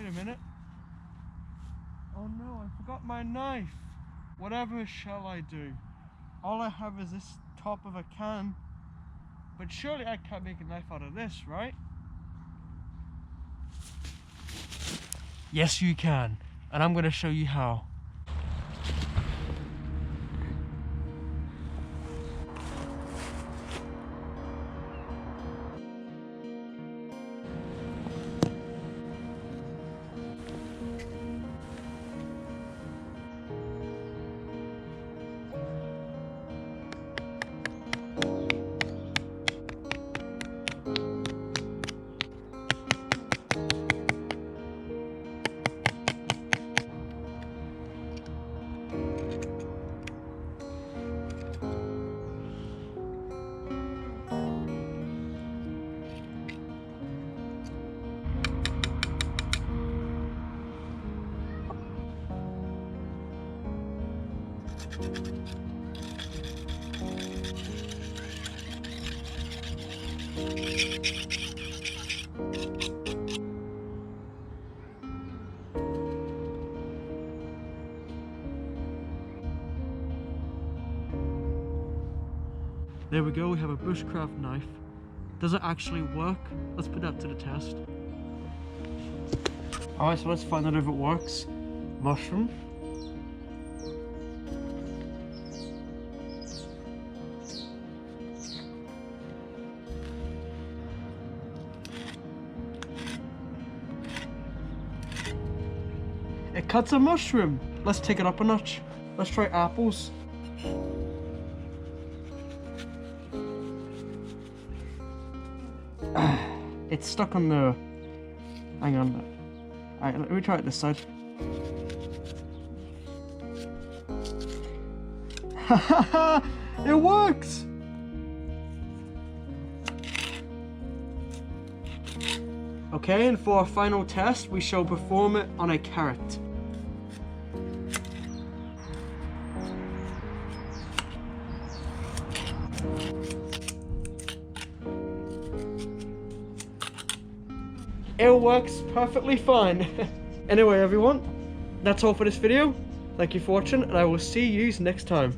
a minute. Oh no, I forgot my knife. Whatever shall I do? All I have is this top of a can. But surely I can't make a knife out of this, right? Yes, you can. And I'm going to show you how. There we go, we have a bushcraft knife. Does it actually work? Let's put that to the test. Alright, so let's find out if it works. Mushroom. It cuts a mushroom. Let's take it up a notch. Let's try apples. It's stuck on the... Hang on. Alright, let me try it this side. Haha! It works! Okay, and for our final test, we shall perform it on a carrot. It works perfectly fine. Anyway, everyone, that's all for this video. Thank you for watching, and I will see you next time.